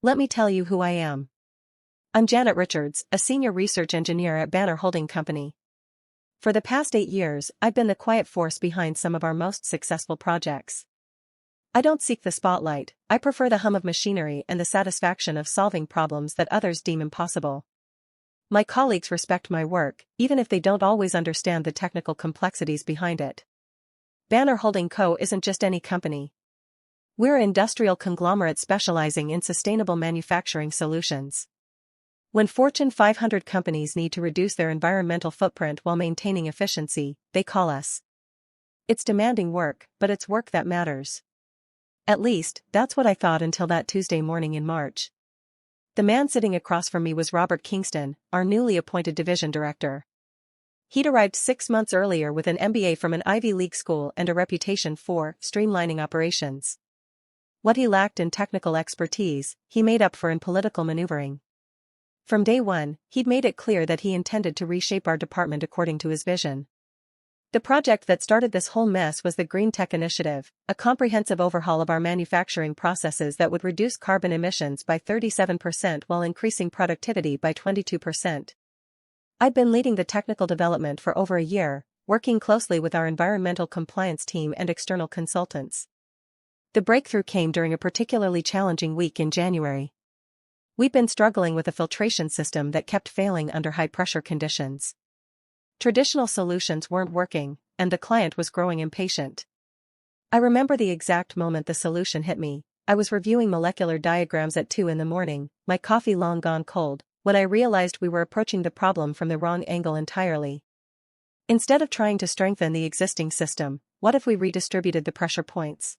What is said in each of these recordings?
Let me tell you who I am. I'm Janet Richards, a senior research engineer at Banner Holding Company. For the past 8 years, I've been the quiet force behind some of our most successful projects. I don't seek the spotlight, I prefer the hum of machinery and the satisfaction of solving problems that others deem impossible. My colleagues respect my work, even if they don't always understand the technical complexities behind it. Banner Holding Co. isn't just any company. We're an industrial conglomerate specializing in sustainable manufacturing solutions. When Fortune 500 companies need to reduce their environmental footprint while maintaining efficiency, they call us. It's demanding work, but it's work that matters. At least, that's what I thought until that Tuesday morning in March. The man sitting across from me was Robert Kingston, our newly appointed division director. He'd arrived 6 months earlier with an MBA from an Ivy League school and a reputation for streamlining operations. What he lacked in technical expertise, he made up for in political maneuvering. From day one, he'd made it clear that he intended to reshape our department according to his vision. The project that started this whole mess was the Green Tech Initiative, a comprehensive overhaul of our manufacturing processes that would reduce carbon emissions by 37% while increasing productivity by 22%. I'd been leading the technical development for over a year, working closely with our environmental compliance team and external consultants. The breakthrough came during a particularly challenging week in January. We'd been struggling with a filtration system that kept failing under high-pressure conditions. Traditional solutions weren't working, and the client was growing impatient. I remember the exact moment the solution hit me. I was reviewing molecular diagrams at 2 a.m, my coffee long gone cold, when I realized we were approaching the problem from the wrong angle entirely. Instead of trying to strengthen the existing system, what if we redistributed the pressure points?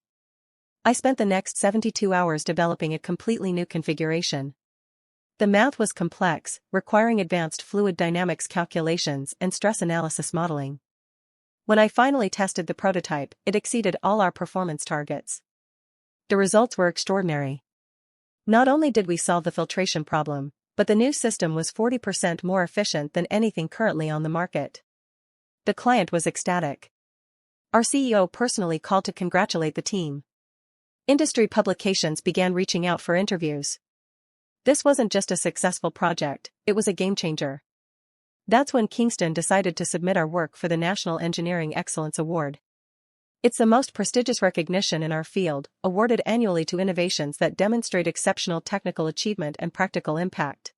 I spent the next 72 hours developing a completely new configuration. The math was complex, requiring advanced fluid dynamics calculations and stress analysis modeling. When I finally tested the prototype, it exceeded all our performance targets. The results were extraordinary. Not only did we solve the filtration problem, but the new system was 40% more efficient than anything currently on the market. The client was ecstatic. Our CEO personally called to congratulate the team. Industry publications began reaching out for interviews. This wasn't just a successful project, it was a game-changer. That's when Kingston decided to submit our work for the National Engineering Excellence Award. It's the most prestigious recognition in our field, awarded annually to innovations that demonstrate exceptional technical achievement and practical impact.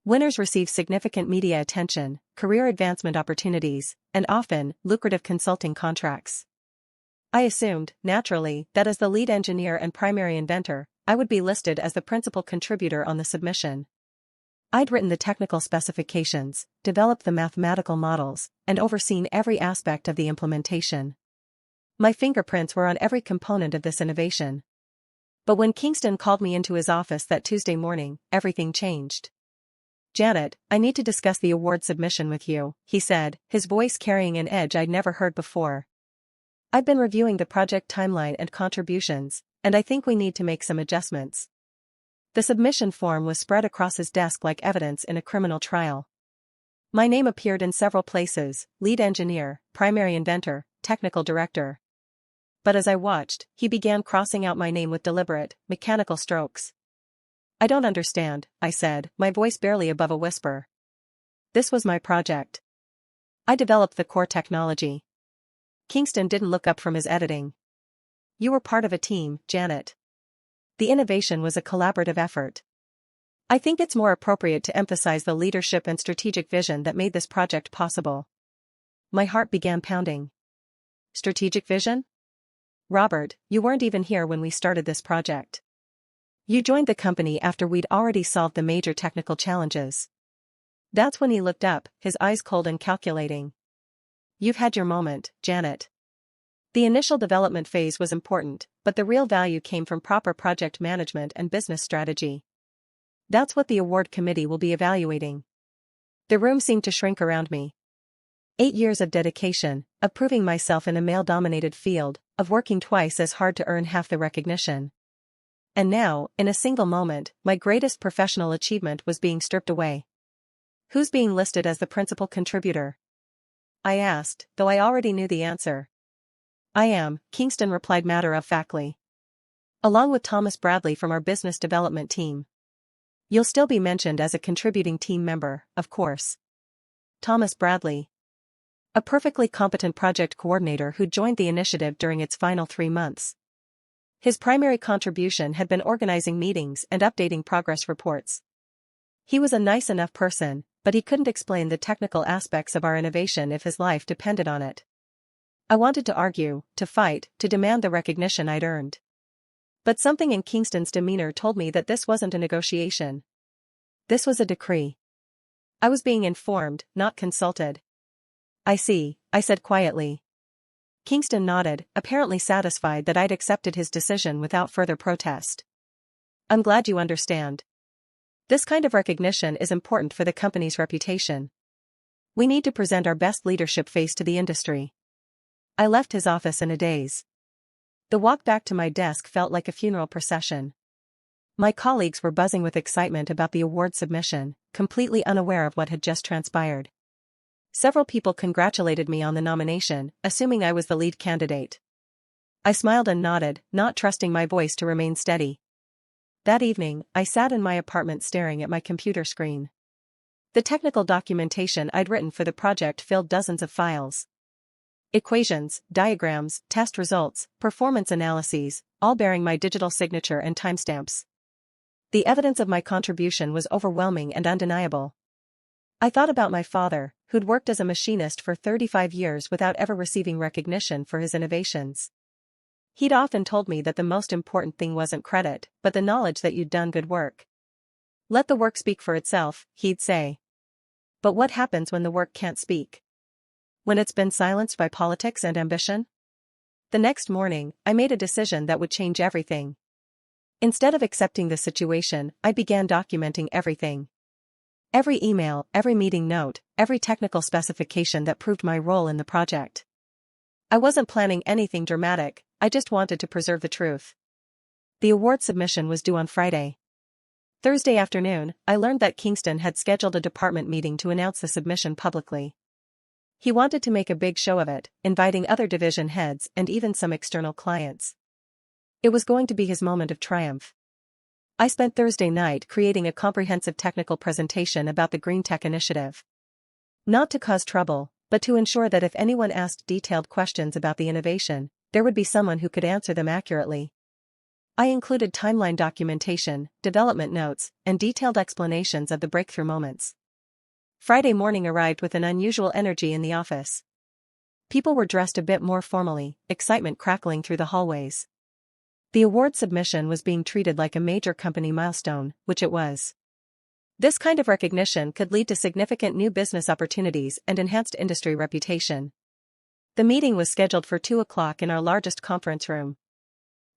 Winners receive significant media attention, career advancement opportunities, and often, lucrative consulting contracts. I assumed, naturally, that as the lead engineer and primary inventor, I would be listed as the principal contributor on the submission. I'd written the technical specifications, developed the mathematical models, and overseen every aspect of the implementation. My fingerprints were on every component of this innovation. But when Kingston called me into his office that Tuesday morning, everything changed. "Janet, I need to discuss the award submission with you," he said, his voice carrying an edge I'd never heard before. "I've been reviewing the project timeline and contributions, and I think we need to make some adjustments." The submission form was spread across his desk like evidence in a criminal trial. My name appeared in several places: lead engineer, primary inventor, technical director. But as I watched, he began crossing out my name with deliberate, mechanical strokes. "I don't understand," I said, my voice barely above a whisper. "This was my project. I developed the core technology." Kingston didn't look up from his editing. "You were part of a team, Janet. The innovation was a collaborative effort. I think it's more appropriate to emphasize the leadership and strategic vision that made this project possible." My heart began pounding. Strategic vision? Robert, you weren't even here when we started this project. You joined the company after we'd already solved the major technical challenges. That's when he looked up, his eyes cold and calculating. "You've had your moment, Janet. The initial development phase was important, but the real value came from proper project management and business strategy. That's what the award committee will be evaluating." The room seemed to shrink around me. 8 years of dedication, of proving myself in a male-dominated field, of working twice as hard to earn half the recognition. And now, in a single moment, my greatest professional achievement was being stripped away. "Who's being listed as the principal contributor?" I asked, though I already knew the answer. "I am," Kingston replied matter-of-factly. along with Thomas Bradley from our business development team. You'll still be mentioned as a contributing team member, of course. Thomas Bradley, a perfectly competent project coordinator who joined the initiative during its final 3 months. His primary contribution had been organizing meetings and updating progress reports. He was a nice enough person, but he couldn't explain the technical aspects of our innovation if his life depended on it. I wanted to argue, to fight, to demand the recognition I'd earned. But something in Kingston's demeanor told me that this wasn't a negotiation. This was a decree. I was being informed, not consulted. I see, I said quietly. Kingston nodded, apparently satisfied that I'd accepted his decision without further protest. I'm glad you understand. This kind of recognition is important for the company's reputation. We need to present our best leadership face to the industry. I left his office in a daze. The walk back to my desk felt like a funeral procession. My colleagues were buzzing with excitement about the award submission, completely unaware of what had just transpired. Several people congratulated me on the nomination, assuming I was the lead candidate. I smiled and nodded, not trusting my voice to remain steady. That evening, I sat in my apartment staring at my computer screen. The technical documentation I'd written for the project filled dozens of files. Equations, diagrams, test results, performance analyses, all bearing my digital signature and timestamps. The evidence of my contribution was overwhelming and undeniable. I thought about my father, who'd worked as a machinist for 35 years without ever receiving recognition for his innovations. He'd often told me that the most important thing wasn't credit, but the knowledge that you'd done good work. Let the work speak for itself, he'd say. But what happens when the work can't speak? When it's been silenced by politics and ambition? The next morning, I made a decision that would change everything. Instead of accepting the situation, I began documenting everything. Every email, every meeting note, every technical specification that proved my role in the project. I wasn't planning anything dramatic, I just wanted to preserve the truth. The award submission was due on Friday. Thursday afternoon, I learned that Kingston had scheduled a department meeting to announce the submission publicly. He wanted to make a big show of it, inviting other division heads and even some external clients. It was going to be his moment of triumph. I spent Thursday night creating a comprehensive technical presentation about the Green Tech Initiative. Not to cause trouble, but to ensure that if anyone asked detailed questions about the innovation, there would be someone who could answer them accurately. I included timeline documentation, development notes, and detailed explanations of the breakthrough moments. Friday morning arrived with an unusual energy in the office. People were dressed a bit more formally, excitement crackling through the hallways. The award submission was being treated like a major company milestone, which it was. This kind of recognition could lead to significant new business opportunities and enhanced industry reputation. The meeting was scheduled for 2 o'clock in our largest conference room.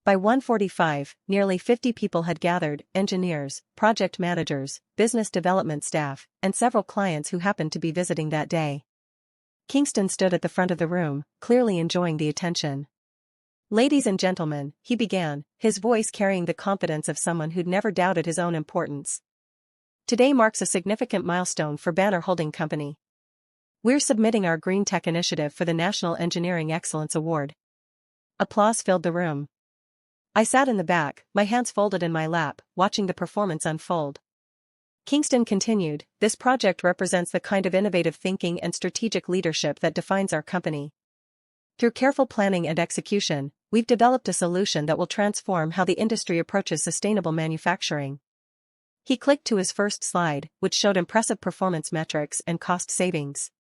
By 1:45, nearly 50 people had gathered, engineers, project managers, business development staff, and several clients who happened to be visiting that day. Kingston stood at the front of the room, clearly enjoying the attention. Ladies and gentlemen, he began, his voice carrying the confidence of someone who'd never doubted his own importance. Today marks a significant milestone for Banner Holding Company. We're submitting our Green Tech Initiative for the National Engineering Excellence Award. Applause filled the room. I sat in the back, my hands folded in my lap, watching the performance unfold. Kingston continued, this project represents the kind of innovative thinking and strategic leadership that defines our company. Through careful planning and execution, we've developed a solution that will transform how the industry approaches sustainable manufacturing. He clicked to his first slide, which showed impressive performance metrics and cost savings.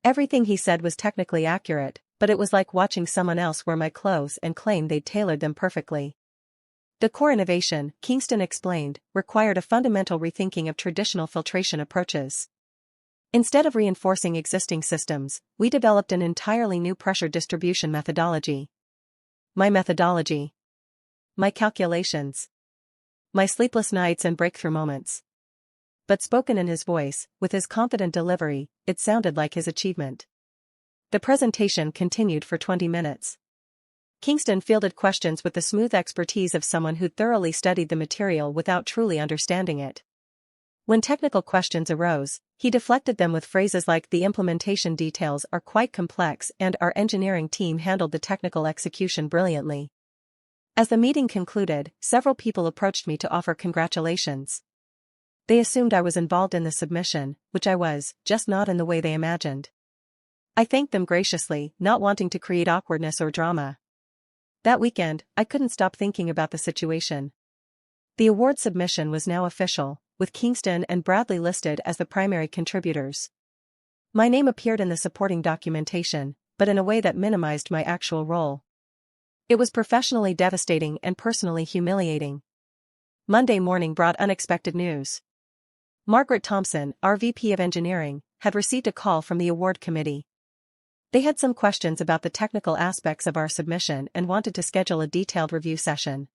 Everything he said was technically accurate, but it was like watching someone else wear my clothes and claim they'd tailored them perfectly. The core innovation, Kingston explained, required a fundamental rethinking of traditional filtration approaches. Instead of reinforcing existing systems, we developed an entirely new pressure distribution methodology. My methodology. My calculations. My sleepless nights and breakthrough moments. But spoken in his voice, with his confident delivery, it sounded like his achievement. The presentation continued for 20 minutes. Kingston fielded questions with the smooth expertise of someone who'd thoroughly studied the material without truly understanding it. When technical questions arose, he deflected them with phrases like the implementation details are quite complex and our engineering team handled the technical execution brilliantly. As the meeting concluded, several people approached me to offer congratulations. They assumed I was involved in the submission, which I was, just not in the way they imagined. I thanked them graciously, not wanting to create awkwardness or drama. That weekend, I couldn't stop thinking about the situation. The award submission was now official, with Kingston and Bradley listed as the primary contributors. My name appeared in the supporting documentation, but in a way that minimized my actual role. It was professionally devastating and personally humiliating. Monday morning brought unexpected news. Margaret Thompson, our VP of Engineering, had received a call from the award committee. They had some questions about the technical aspects of our submission and wanted to schedule a detailed review session.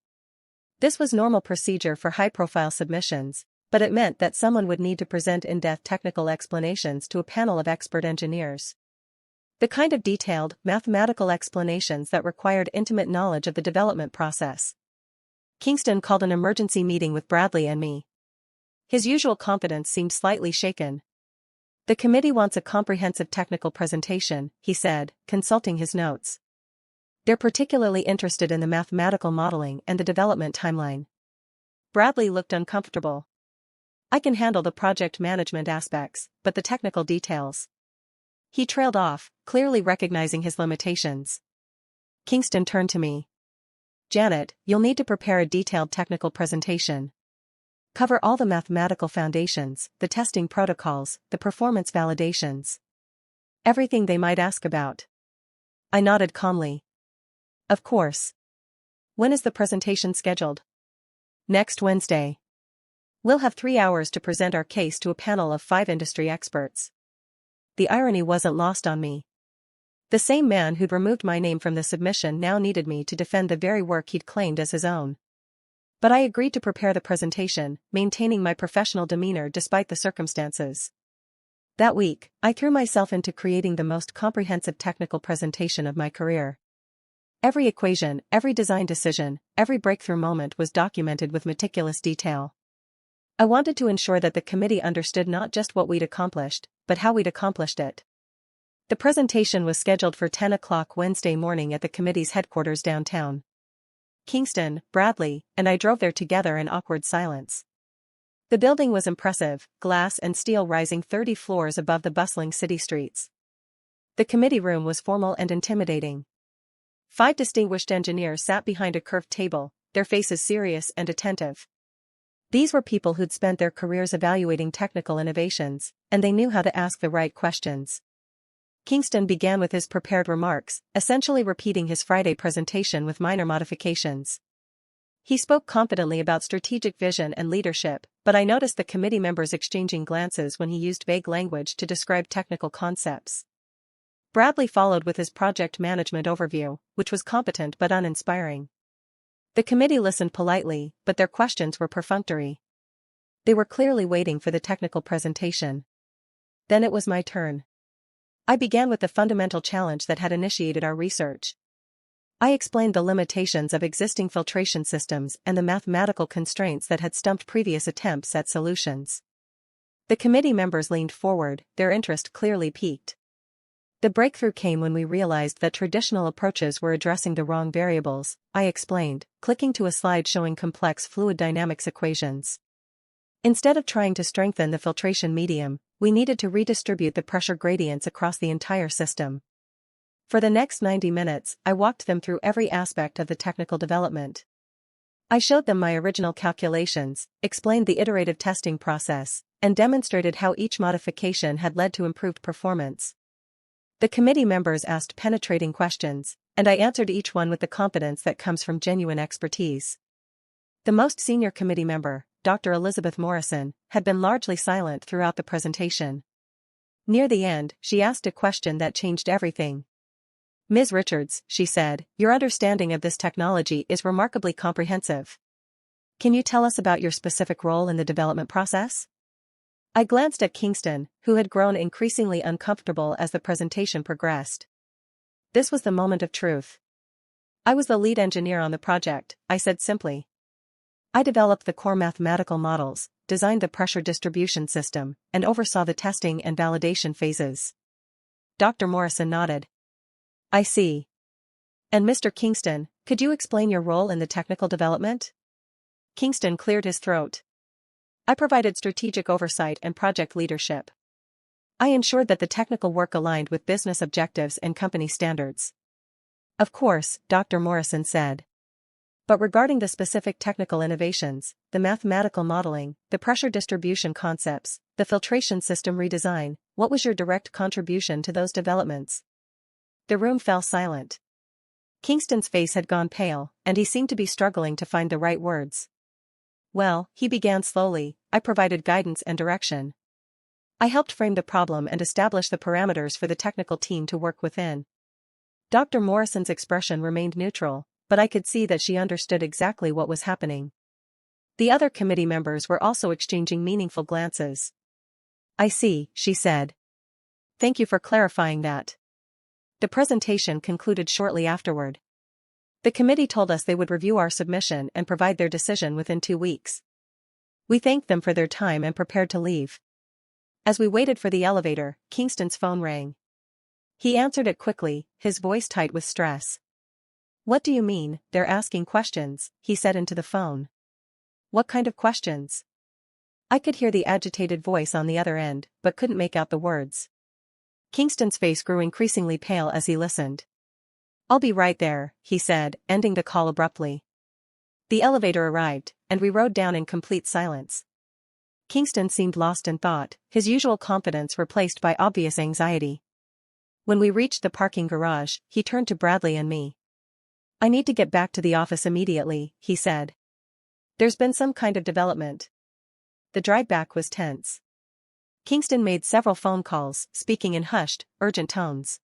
This was normal procedure for high-profile submissions, but it meant that someone would need to present in-depth technical explanations to a panel of expert engineers. The kind of detailed, mathematical explanations that required intimate knowledge of the development process. Kingston called an emergency meeting with Bradley and me. His usual confidence seemed slightly shaken. The committee wants a comprehensive technical presentation, he said, consulting his notes. They're particularly interested in the mathematical modeling and the development timeline. Bradley looked uncomfortable. I can handle the project management aspects, but the technical details. He trailed off, clearly recognizing his limitations. Kingston turned to me. Janet, you'll need to prepare a detailed technical presentation. Cover all the mathematical foundations, the testing protocols, the performance validations. Everything they might ask about. I nodded calmly. Of course. When is the presentation scheduled? Next Wednesday. We'll have 3 hours to present our case to a panel of 5 industry experts. The irony wasn't lost on me. The same man who'd removed my name from the submission now needed me to defend the very work he'd claimed as his own. But I agreed to prepare the presentation, maintaining my professional demeanor despite the circumstances. That week, I threw myself into creating the most comprehensive technical presentation of my career. Every equation, every design decision, every breakthrough moment was documented with meticulous detail. I wanted to ensure that the committee understood not just what we'd accomplished, but how we'd accomplished it. The presentation was scheduled for 10 o'clock Wednesday morning at the committee's headquarters downtown. Kingston, Bradley, and I drove there together in awkward silence. The building was impressive, glass and steel rising 30 floors above the bustling city streets. The committee room was formal and intimidating. 5 distinguished engineers sat behind a curved table, their faces serious and attentive. These were people who'd spent their careers evaluating technical innovations, and they knew how to ask the right questions. Kingston began with his prepared remarks, essentially repeating his Friday presentation with minor modifications. He spoke confidently about strategic vision and leadership, but I noticed the committee members exchanging glances when he used vague language to describe technical concepts. Bradley followed with his project management overview, which was competent but uninspiring. The committee listened politely, but their questions were perfunctory. They were clearly waiting for the technical presentation. Then it was my turn. I began with the fundamental challenge that had initiated our research. I explained the limitations of existing filtration systems and the mathematical constraints that had stumped previous attempts at solutions. The committee members leaned forward, their interest clearly piqued. The breakthrough came when we realized that traditional approaches were addressing the wrong variables, I explained, clicking to a slide showing complex fluid dynamics equations. Instead of trying to strengthen the filtration medium, we needed to redistribute the pressure gradients across the entire system. For the next 90 minutes, I walked them through every aspect of the technical development. I showed them my original calculations, explained the iterative testing process, and demonstrated how each modification had led to improved performance. The committee members asked penetrating questions, and I answered each one with the confidence that comes from genuine expertise. The most senior committee member, Dr. Elizabeth Morrison, had been largely silent throughout the presentation. Near the end, she asked a question that changed everything. Ms. Richards, she said, your understanding of this technology is remarkably comprehensive. Can you tell us about your specific role in the development process? I glanced at Kingston, who had grown increasingly uncomfortable as the presentation progressed. This was the moment of truth. I was the lead engineer on the project, I said simply. I developed the core mathematical models, designed the pressure distribution system, and oversaw the testing and validation phases. Dr. Morrison nodded. I see. And Mr. Kingston, could you explain your role in the technical development? Kingston cleared his throat. I provided strategic oversight and project leadership. I ensured that the technical work aligned with business objectives and company standards. Of course, Dr. Morrison said. But regarding the specific technical innovations, the mathematical modeling, the pressure distribution concepts, the filtration system redesign, what was your direct contribution to those developments? The room fell silent. Kingston's face had gone pale, and he seemed to be struggling to find the right words. Well, he began slowly, I provided guidance and direction. I helped frame the problem and establish the parameters for the technical team to work within. Dr. Morrison's expression remained neutral, but I could see that she understood exactly what was happening. The other committee members were also exchanging meaningful glances. I see, she said. Thank you for clarifying that. The presentation concluded shortly afterward. The committee told us they would review our submission and provide their decision within 2 weeks. We thanked them for their time and prepared to leave. As we waited for the elevator, Kingston's phone rang. He answered it quickly, his voice tight with stress. What do you mean, they're asking questions, he said into the phone. What kind of questions? I could hear the agitated voice on the other end, but couldn't make out the words. Kingston's face grew increasingly pale as he listened. I'll be right there, he said, ending the call abruptly. The elevator arrived, and we rode down in complete silence. Kingston seemed lost in thought, his usual confidence replaced by obvious anxiety. When we reached the parking garage, he turned to Bradley and me. I need to get back to the office immediately, he said. There's been some kind of development. The drive back was tense. Kingston made several phone calls, speaking in hushed, urgent tones.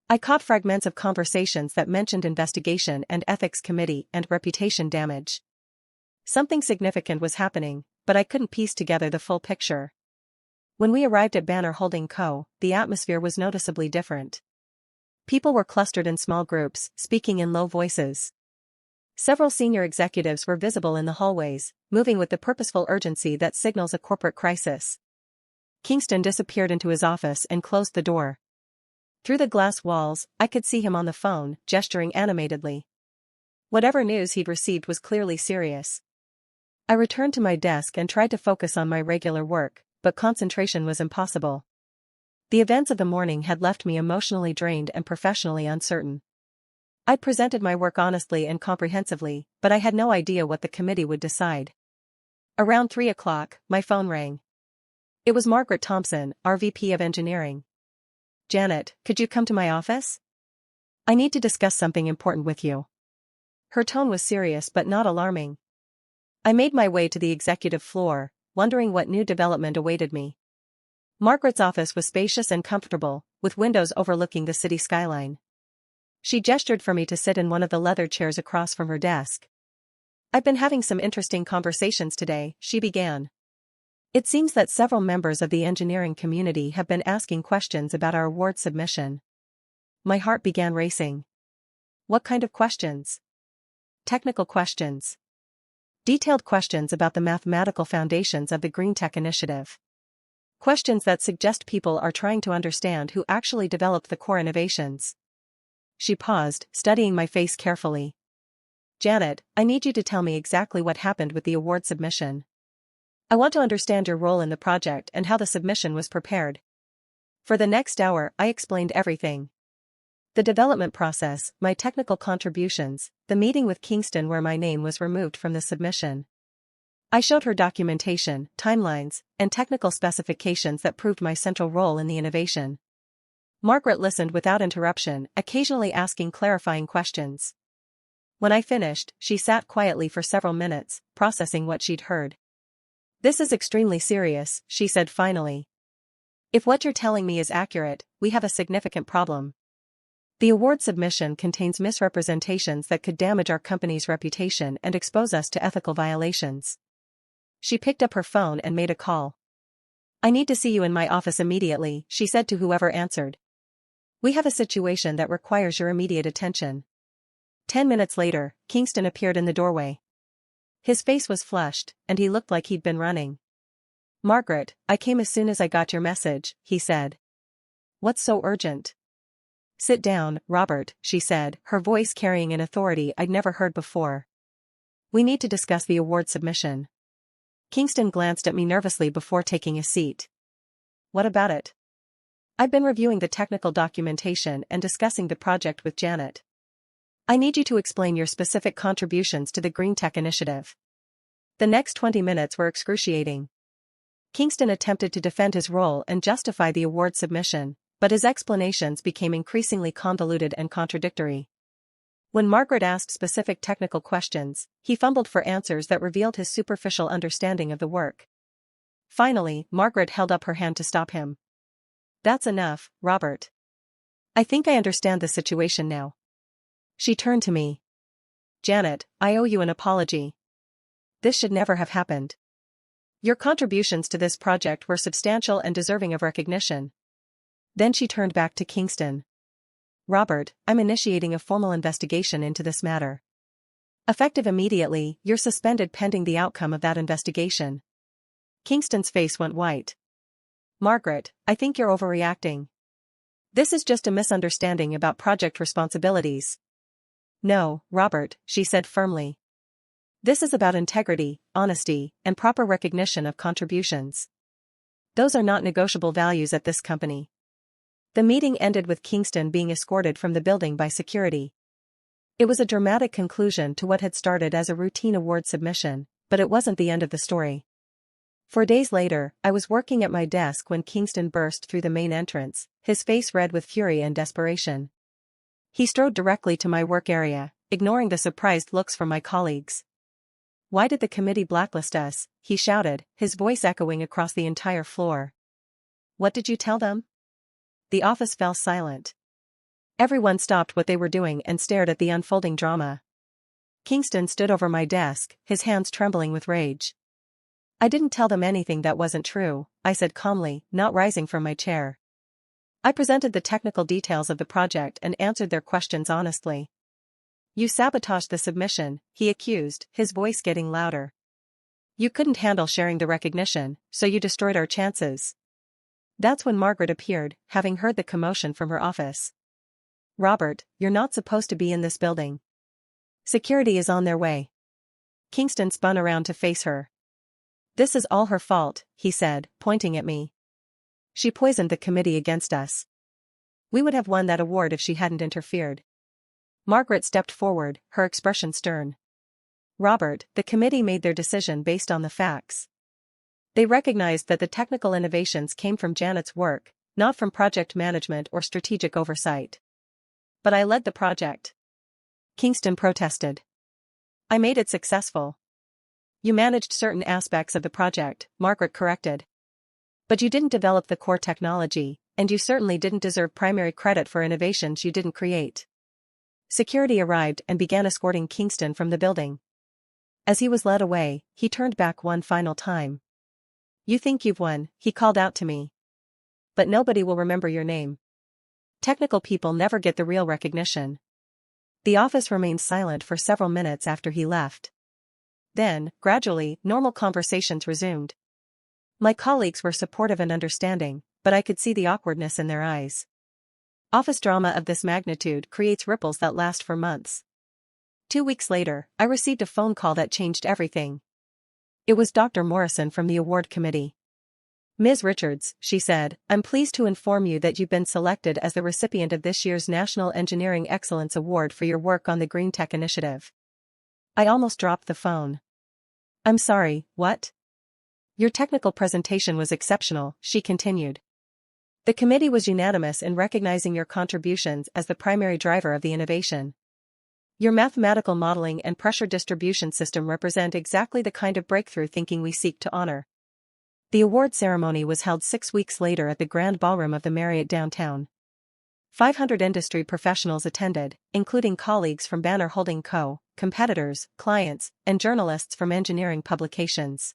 I caught fragments of conversations that mentioned investigation and ethics committee and reputation damage. Something significant was happening, but I couldn't piece together the full picture. When we arrived at Banner Holding Co., the atmosphere was noticeably different. People were clustered in small groups, speaking in low voices. Several senior executives were visible in the hallways, moving with the purposeful urgency that signals a corporate crisis. Kingston disappeared into his office and closed the door. Through the glass walls, I could see him on the phone, gesturing animatedly. Whatever news he'd received was clearly serious. I returned to my desk and tried to focus on my regular work, but concentration was impossible. The events of the morning had left me emotionally drained and professionally uncertain. I'd presented my work honestly and comprehensively, but I had no idea what the committee would decide. Around 3 o'clock, my phone rang. It was Margaret Thompson, our VP of Engineering. Janet, could you come to my office? I need to discuss something important with you. Her tone was serious but not alarming. I made my way to the executive floor, wondering what new development awaited me. Margaret's office was spacious and comfortable, with windows overlooking the city skyline. She gestured for me to sit in one of the leather chairs across from her desk. I've been having some interesting conversations today, she began. It seems that several members of the engineering community have been asking questions about our award submission. My heart began racing. What kind of questions? Technical questions. Detailed questions about the mathematical foundations of the Green Tech Initiative. Questions that suggest people are trying to understand who actually developed the core innovations. She paused, studying my face carefully. Janet, I need you to tell me exactly what happened with the award submission. I want to understand your role in the project and how the submission was prepared. For the next hour, I explained everything. The development process, my technical contributions, the meeting with Kingston where my name was removed from the submission. I showed her documentation, timelines, and technical specifications that proved my central role in the innovation. Margaret listened without interruption, occasionally asking clarifying questions. When I finished, she sat quietly for several minutes, processing what she'd heard. This is extremely serious, she said finally. If what you're telling me is accurate, we have a significant problem. The award submission contains misrepresentations that could damage our company's reputation and expose us to ethical violations. She picked up her phone and made a call. I need to see you in my office immediately, she said to whoever answered. We have a situation that requires your immediate attention. 10 minutes later, Kingston appeared in the doorway. His face was flushed, and he looked like he'd been running. Margaret, I came as soon as I got your message, he said. What's so urgent? Sit down, Robert, she said, her voice carrying an authority I'd never heard before. We need to discuss the award submission. Kingston glanced at me nervously before taking a seat. What about it? I've been reviewing the technical documentation and discussing the project with Janet. I need you to explain your specific contributions to the Green Tech Initiative. The next 20 minutes were excruciating. Kingston attempted to defend his role and justify the award submission, but his explanations became increasingly convoluted and contradictory. When Margaret asked specific technical questions, he fumbled for answers that revealed his superficial understanding of the work. Finally, Margaret held up her hand to stop him. That's enough, Robert. I think I understand the situation now. She turned to me. Janet, I owe you an apology. This should never have happened. Your contributions to this project were substantial and deserving of recognition. Then she turned back to Kingston. Robert, I'm initiating a formal investigation into this matter. Effective immediately, you're suspended pending the outcome of that investigation. Kingston's face went white. Margaret, I think you're overreacting. This is just a misunderstanding about project responsibilities. No, Robert, she said firmly. This is about integrity, honesty, and proper recognition of contributions. Those are not negotiable values at this company. The meeting ended with Kingston being escorted from the building by security. It was a dramatic conclusion to what had started as a routine award submission, but it wasn't the end of the story. 4 days later, I was working at my desk when Kingston burst through the main entrance, his face red with fury and desperation. He strode directly to my work area, ignoring the surprised looks from my colleagues. Why did the committee blacklist us? He shouted, his voice echoing across the entire floor. What did you tell them? The office fell silent. Everyone stopped what they were doing and stared at the unfolding drama. Kingston stood over my desk, his hands trembling with rage. I didn't tell them anything that wasn't true, I said calmly, not rising from my chair. I presented the technical details of the project and answered their questions honestly. You sabotaged the submission, he accused, his voice getting louder. You couldn't handle sharing the recognition, so you destroyed our chances. That's when Margaret appeared, having heard the commotion from her office. Robert, you're not supposed to be in this building. Security is on their way. Kingston spun around to face her. This is all her fault, he said, pointing at me. She poisoned the committee against us. We would have won that award if she hadn't interfered. Margaret stepped forward, her expression stern. Robert, the committee made their decision based on the facts. They recognized that the technical innovations came from Janet's work, not from project management or strategic oversight. But I led the project. Kingston protested. I made it successful. You managed certain aspects of the project, Margaret corrected. But you didn't develop the core technology, and you certainly didn't deserve primary credit for innovations you didn't create. Security arrived and began escorting Kingston from the building. As he was led away, he turned back one final time. You think you've won, he called out to me. But nobody will remember your name. Technical people never get the real recognition. The office remained silent for several minutes after he left. Then, gradually, normal conversations resumed. My colleagues were supportive and understanding, but I could see the awkwardness in their eyes. Office drama of this magnitude creates ripples that last for months. 2 weeks later, I received a phone call that changed everything. It was Dr. Morrison from the award committee. Ms. Richards, she said, I'm pleased to inform you that you've been selected as the recipient of this year's National Engineering Excellence Award for your work on the Green Tech Initiative. I almost dropped the phone. I'm sorry, what? Your technical presentation was exceptional, she continued. The committee was unanimous in recognizing your contributions as the primary driver of the innovation. Your mathematical modeling and pressure distribution system represent exactly the kind of breakthrough thinking we seek to honor. The award ceremony was held 6 weeks later at the Grand Ballroom of the Marriott downtown. 500 industry professionals attended, including colleagues from Banner Holding Co., competitors, clients, and journalists from engineering publications.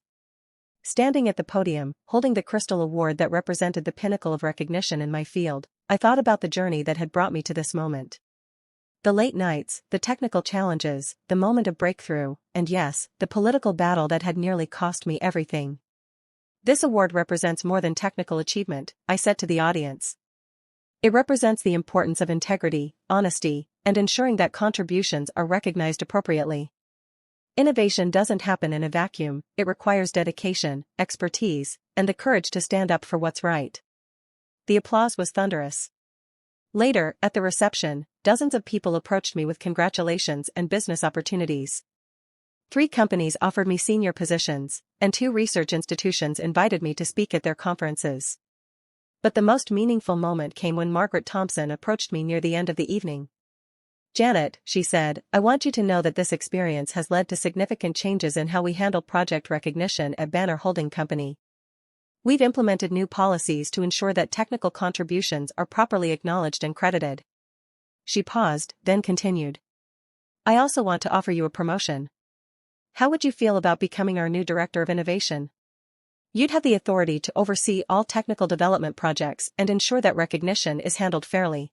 Standing at the podium, holding the crystal award that represented the pinnacle of recognition in my field, I thought about the journey that had brought me to this moment. The late nights, the technical challenges, the moment of breakthrough, and yes, the political battle that had nearly cost me everything. This award represents more than technical achievement, I said to the audience. It represents the importance of integrity, honesty, and ensuring that contributions are recognized appropriately. Innovation doesn't happen in a vacuum, it requires dedication, expertise, and the courage to stand up for what's right. The applause was thunderous. Later, at the reception, dozens of people approached me with congratulations and business opportunities. 3 companies offered me senior positions, and 2 research institutions invited me to speak at their conferences. But the most meaningful moment came when Margaret Thompson approached me near the end of the evening. "Janet," she said, "I want you to know that this experience has led to significant changes in how we handle project recognition at Banner Holding Company. We've implemented new policies to ensure that technical contributions are properly acknowledged and credited." She paused, then continued. "I also want to offer you a promotion. How would you feel about becoming our new Director of Innovation? You'd have the authority to oversee all technical development projects and ensure that recognition is handled fairly."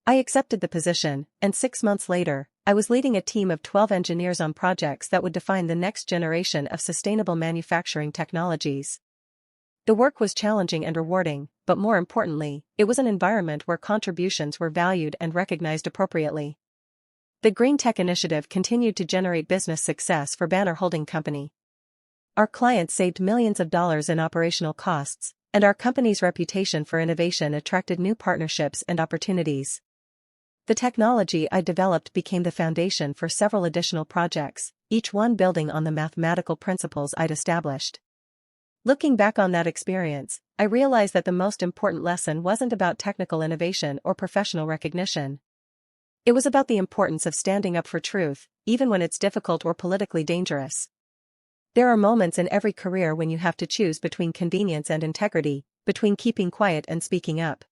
I accepted the position, and 6 months later, I was leading a team of 12 engineers on projects that would define the next generation of sustainable manufacturing technologies. The work was challenging and rewarding, but more importantly, it was an environment where contributions were valued and recognized appropriately. The Green Tech Initiative continued to generate business success for Banner Holding Company. Our clients saved millions of dollars in operational costs, and our company's reputation for innovation attracted new partnerships and opportunities. The technology I developed became the foundation for several additional projects, each one building on the mathematical principles I'd established. Looking back on that experience, I realized that the most important lesson wasn't about technical innovation or professional recognition. It was about the importance of standing up for truth, even when it's difficult or politically dangerous. There are moments in every career when you have to choose between convenience and integrity, between keeping quiet and speaking up.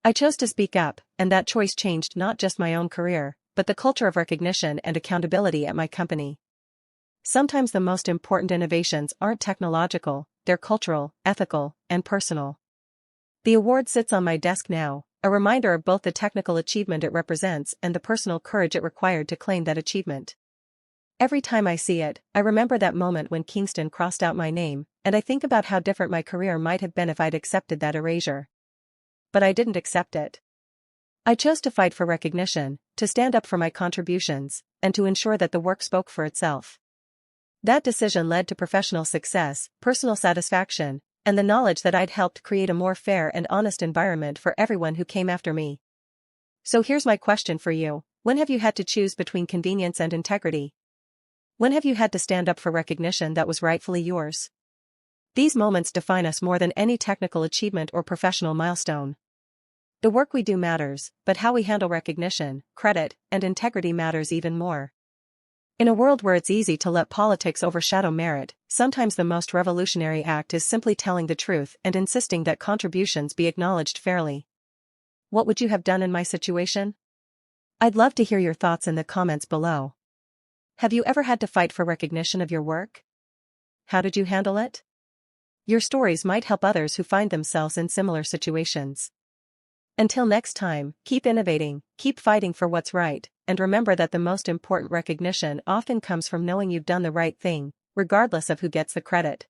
I chose to speak up, and that choice changed not just my own career, but the culture of recognition and accountability at my company. Sometimes the most important innovations aren't technological, they're cultural, ethical, and personal. The award sits on my desk now, a reminder of both the technical achievement it represents and the personal courage it required to claim that achievement. Every time I see it, I remember that moment when Kingston crossed out my name, and I think about how different my career might have been if I'd accepted that erasure. But I didn't accept it. I chose to fight for recognition, to stand up for my contributions, and to ensure that the work spoke for itself. That decision led to professional success, personal satisfaction, and the knowledge that I'd helped create a more fair and honest environment for everyone who came after me. So here's my question for you: when have you had to choose between convenience and integrity? When have you had to stand up for recognition that was rightfully yours? These moments define us more than any technical achievement or professional milestone. The work we do matters, but how we handle recognition, credit, and integrity matters even more. In a world where it's easy to let politics overshadow merit, sometimes the most revolutionary act is simply telling the truth and insisting that contributions be acknowledged fairly. What would you have done in my situation? I'd love to hear your thoughts in the comments below. Have you ever had to fight for recognition of your work? How did you handle it? Your stories might help others who find themselves in similar situations. Until next time, keep innovating, keep fighting for what's right, and remember that the most important recognition often comes from knowing you've done the right thing, regardless of who gets the credit.